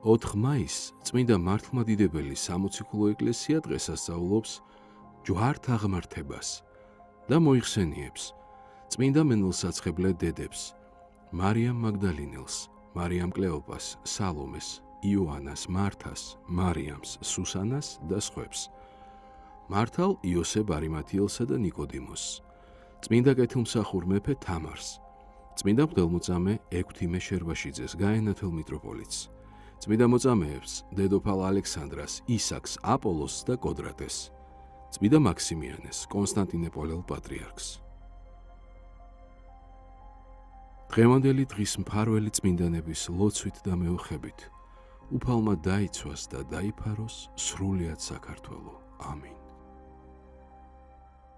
ოთხ მაისს წმინდა მართლმადიდებელი სამოციქულო ეკლესია დღესასწაულობს ჯვართ აღმართებას და მოიხსენიებს წმინდა მენელსაცხებლე დედებს მარიამ მაგდალინელს, მარიამ კლეოპას, სალომეს, იოანას, მართას, მარიამს, სუსანას და სხვებს. მართალ იოსებ არიმათიელსა და ნიკოდიმოსს, წმინდა კეთილმსახურ მეფე თამარს, წმინდა მღვდელმოწამე ექვთიმე შერვაშიძეს, გაენათელ მიტროპოლიტს, წმინდა მოწამეებს დედოფალ ალექსანდრას, ისაკს, აპოლოსს და კოდრატეს, წმინდა მაქსიმიანეს, კონსტანტინეპოლელ პატრიარქს. დღევანდელი დღის მფარველი წმინდანების ლოცვით და მეოხებით უფალმა დაიცვას და დაიფაროს სრულიად საქართველო. ამინ.